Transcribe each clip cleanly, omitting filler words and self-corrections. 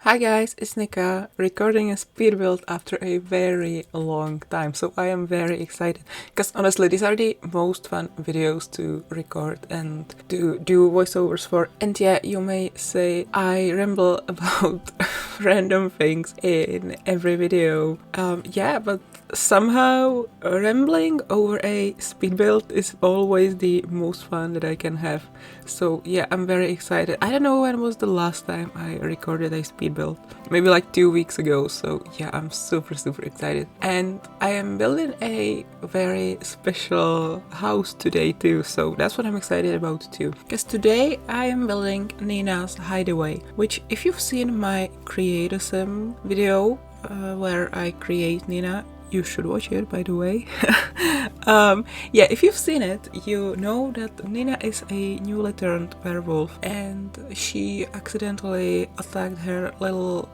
Hi guys, it's Nika, recording a speed build after a very long time, so I am very excited, because honestly these are the most fun videos to record and to do voiceovers for. And yeah, you may say I ramble about random things in every video, yeah, but somehow rambling over a speed build is always the most fun that I can have. So yeah, I'm very excited. I don't know when was the last time I recorded a speed build. Maybe like 2 weeks ago. So yeah, I'm super excited. And I am building a very special house today too. So that's what I'm excited about too. Because today I am building Nina's Hideaway, which if you've seen my Create a Sim video where I create Nina, you should watch it, by the way. Yeah, if you've seen it, you know that Nina is a newly turned werewolf and she accidentally attacked her little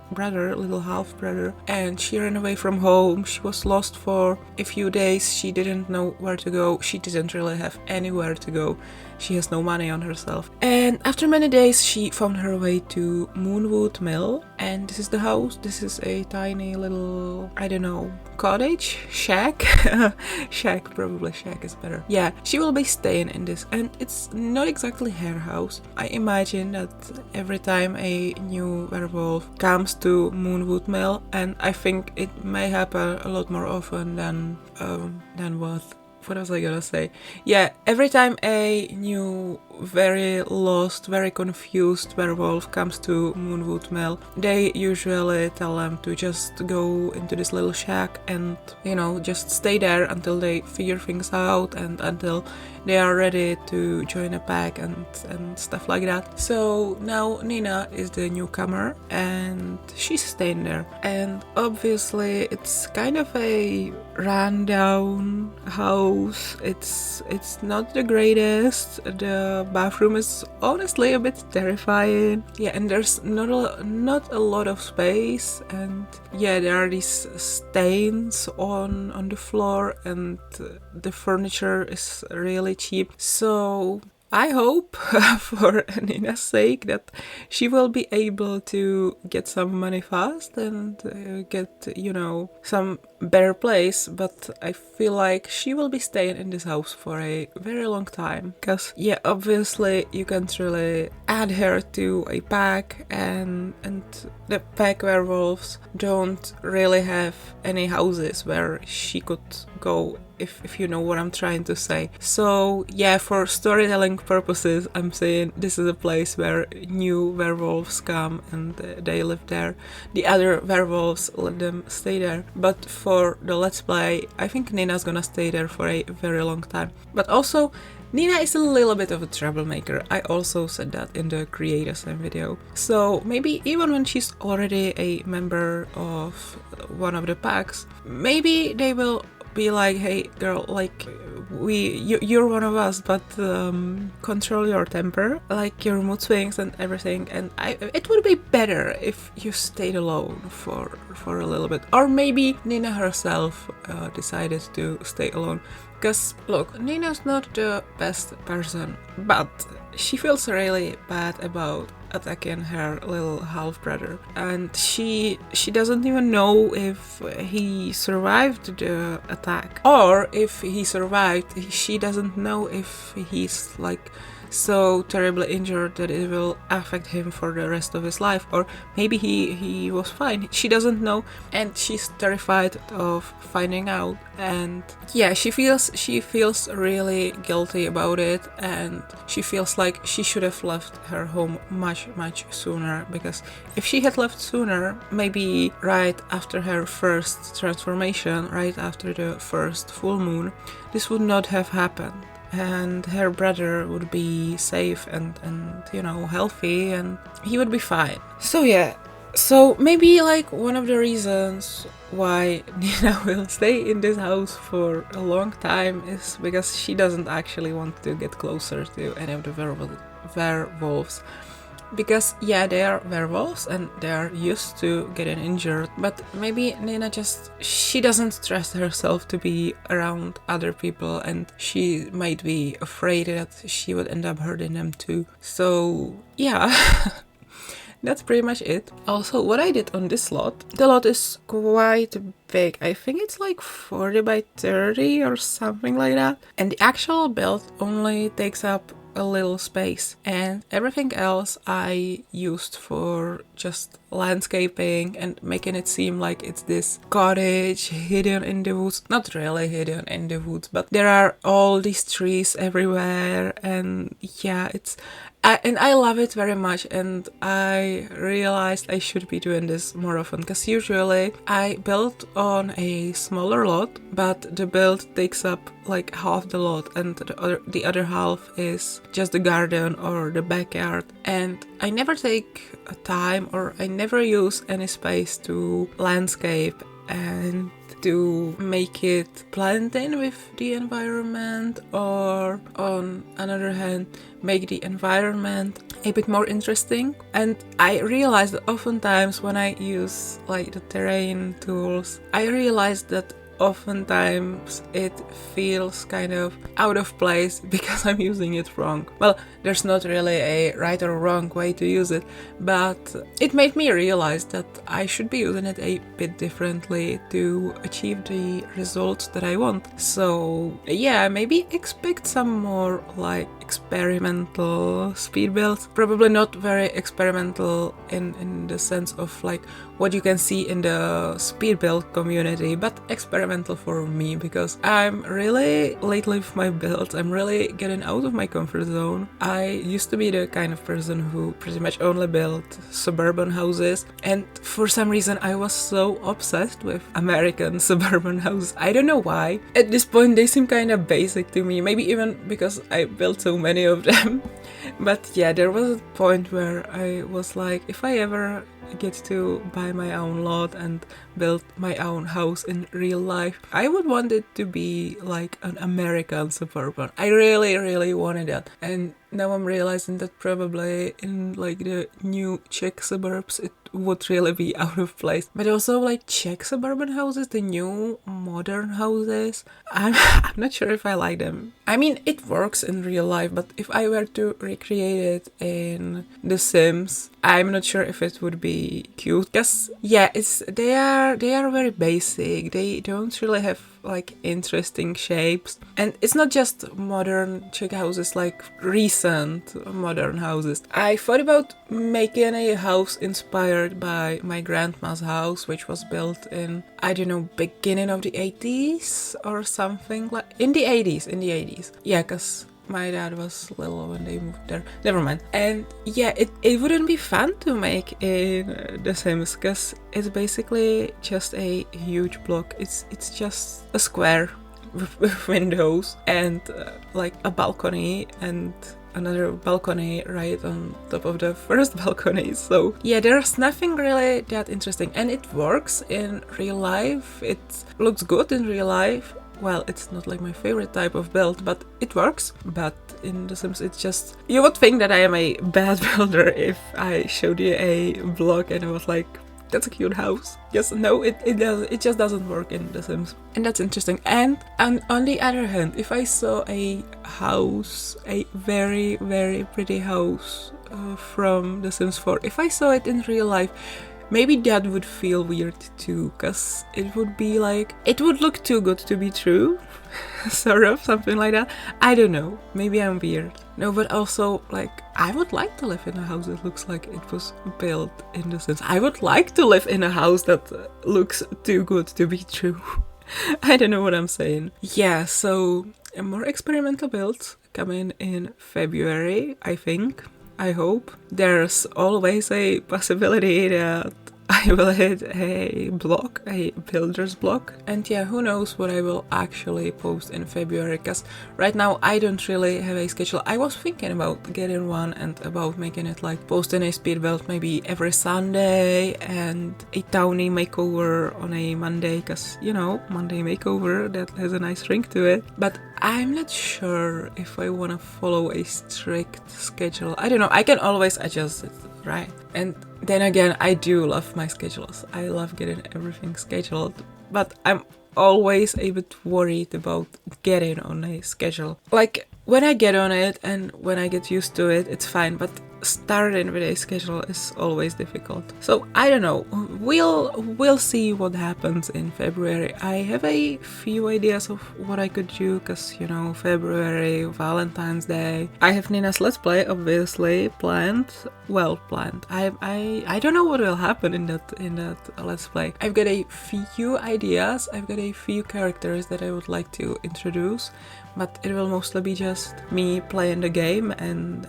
half brother, and she ran away from home. She was lost for a few days. She didn't know where to go. She didn't really have anywhere to go. She has no money on herself. And after many days, she found her way to Moonwood Mill. And this is the house. This is a tiny little, I don't know, cottage? Shack? Shack, probably shack is better. Yeah, she will be staying in this. And it's not exactly her house. I imagine that every time a new werewolf comes to Moonwood Mill, and I think it may happen a lot more often than what was I gonna say? Yeah, every time a new, very lost, very confused werewolf comes to Moonwood Mill, they usually tell them to just go into this little shack and, you know, just stay there until they figure things out and until they are ready to join a pack and stuff like that. So now Nina is the newcomer and she's staying there. And obviously it's kind of a rundown house. It's not the greatest. The bathroom is honestly a bit terrifying. Yeah, and there's not a lot of space, and yeah, there are these stains on the floor, and the furniture is really cheap. So I hope, for Nina's sake, that she will be able to get some money fast and get, you know, some better place, but I feel like she will be staying in this house for a very long time. Because, yeah, obviously you can't really add her to a pack, and the pack werewolves don't really have any houses where she could go, if you know what I'm trying to say. So yeah, for storytelling purposes, I'm saying this is a place where new werewolves come and they live there. The other werewolves let them stay there. But for the Let's Play, I think Nina's gonna stay there for a very long time. But also, Nina is a little bit of a troublemaker. I also said that in the Create a Sim video. So maybe even when she's already a member of one of the packs, maybe they will be like, hey girl, like you're one of us, but control your temper, like your mood swings and everything, and it would be better if you stayed alone for a little bit. Or maybe Nina herself decided to stay alone. Because look, Nina's not the best person, but she feels really bad about attacking her little half-brother, and she doesn't even know if he survived the attack, or if he survived, she doesn't know if he's like so terribly injured that it will affect him for the rest of his life, or maybe he was fine. She doesn't know, and she's terrified of finding out. And yeah, she feels really guilty about it, and she feels like she should have left her home much sooner, because if she had left sooner, maybe right after her first transformation, right after the first full moon, this would not have happened. And her brother would be safe and you know, healthy, and he would be fine. So yeah, so maybe like one of the reasons why Nina will stay in this house for a long time is because she doesn't actually want to get closer to any of the werewolves. Because yeah, they are werewolves and they are used to getting injured, but maybe Nina she doesn't trust herself to be around other people, and she might be afraid that she would end up hurting them too. So yeah, that's pretty much it. Also, what I did on this lot, the lot is quite big. I think it's like 40 by 30 or something like that. And the actual build only takes up a little space, and everything else I used for just landscaping and making it seem like it's this cottage hidden in the woods. Not really hidden in the woods, but there are all these trees everywhere, and yeah, and I love it very much, and I realized I should be doing this more often, because usually I build on a smaller lot, but the build takes up like half the lot, and the other half is just the garden or the backyard, and I never take time, or I never use any space to landscape and to make it blend in with the environment, or on another hand make the environment a bit more interesting. And I realized that oftentimes when I use like the terrain tools, I realized that oftentimes it feels kind of out of place because I'm using it wrong. Well, there's not really a right or wrong way to use it, but it made me realize that I should be using it a bit differently to achieve the results that I want. So yeah, maybe expect some more like experimental speed builds. Probably not very experimental in the sense of like what you can see in the speed build community, but experimental for me, because I'm really lately with my builds, I'm really getting out of my comfort zone. I used to be the kind of person who pretty much only built suburban houses, and for some reason I was so obsessed with American suburban houses. I don't know why. At this point they seem kind of basic to me, maybe even because I built so many of them. But yeah, there was a point where I was like, if I ever get to buy my own lot and build my own house in real life, I would want it to be like an American suburban. I really wanted that, and now I'm realizing that probably in like the new Czech suburbs it would really be out of place. But also like Czech suburban houses, the new modern houses, I'm not sure if I like them. I mean, it works in real life, but if I were to recreate it in The Sims, I'm not sure if it would be cute. Because yeah, they are very basic. They don't really have like interesting shapes, and it's not just modern Czech houses, like recent modern houses. I thought about making a house inspired by my grandma's house, which was built in, I don't know, beginning of the 80s or something, like in the 80s. Yeah, because my dad was little when they moved there. Never mind. And yeah, it wouldn't be fun to make in The Sims, because it's basically just a huge block. It's just a square with windows and like a balcony and another balcony right on top of the first balcony. So yeah, there's nothing really that interesting, and it works in real life. It looks good in real life. Well, it's not like my favorite type of build, but it works. But in The Sims, it's just... You would think that I am a bad builder if I showed you a block and I was like, that's a cute house. Yes, no, it just doesn't work in The Sims. And that's interesting. And on the other hand, if I saw a house, a very, very pretty house from The Sims 4, if I saw it in real life, maybe that would feel weird too, because it would be like, it would look too good to be true. Sort of, something like that. I don't know, maybe I'm weird. No, but also, like, I would like to live in a house that looks like it was built in The Sims. I would like to live in a house that looks too good to be true. I don't know what I'm saying. Yeah, so more experimental builds coming in February, I think. I hope. There's always a possibility that I will hit a block, a builder's block. And yeah, who knows what I will actually post in February, because right now I don't really have a schedule. I was thinking about getting one and about making it like posting a speed build maybe every Sunday and a townie makeover on a Monday, because, you know, Monday makeover, that has a nice ring to it. But I'm not sure if I want to follow a strict schedule. I don't know, I can always adjust it, right? And then again, I do love my schedules. I love getting everything scheduled, but I'm always a bit worried about getting on a schedule. Like, when I get on it and when I get used to it, it's fine, but starting with a schedule is always difficult. So I don't know. We'll see what happens in February. I have a few ideas of what I could do, because you know, February, Valentine's Day. I have Nina's Let's Play obviously planned. Well planned. I don't know what will happen in that Let's Play. I've got a few ideas. I've got a few characters that I would like to introduce, but it will mostly be just me playing the game and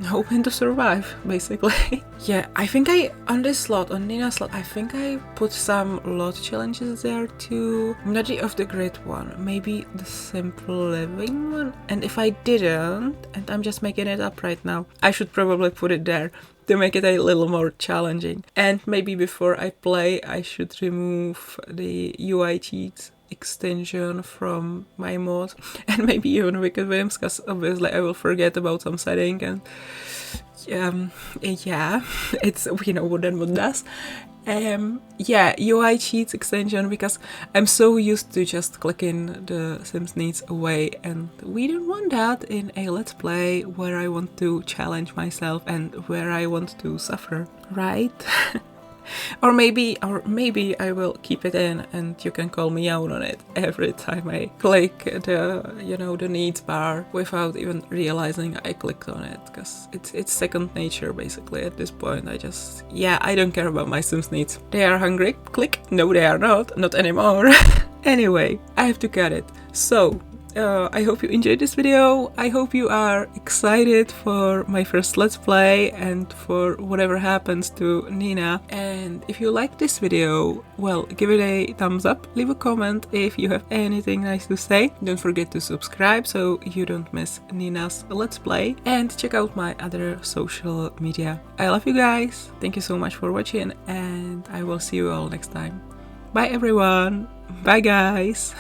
hoping to survive, basically. Yeah, I think on this slot, on Nina's slot, I think I put some lot challenges there too. Not the off the grid one, maybe the simple living one. And if I didn't, and I'm just making it up right now, I should probably put it there to make it a little more challenging. And maybe before I play, I should remove the UI cheats extension from my mod, and maybe even Wicked Whims, because obviously I will forget about some setting, and yeah, it's, you know, what that mod does. Yeah, UI cheats extension, because I'm so used to just clicking the Sims needs away, and we don't want that in a Let's Play where I want to challenge myself and where I want to suffer, right? Or maybe I will keep it in and you can call me out on it every time I click the, you know, the needs bar without even realizing I clicked on it, because it's second nature basically at this point. I don't care about my Sims needs. They are hungry, click. No, they are not anymore. Anyway, I have to cut it. So I hope you enjoyed this video. I hope you are excited for my first Let's Play and for whatever happens to Nina. And if you like this video, well, give it a thumbs up, leave a comment if you have anything nice to say. Don't forget to subscribe so you don't miss Nina's Let's Play, and check out my other social media. I love you guys. Thank you so much for watching, and I will see you all next time. Bye everyone. Bye guys.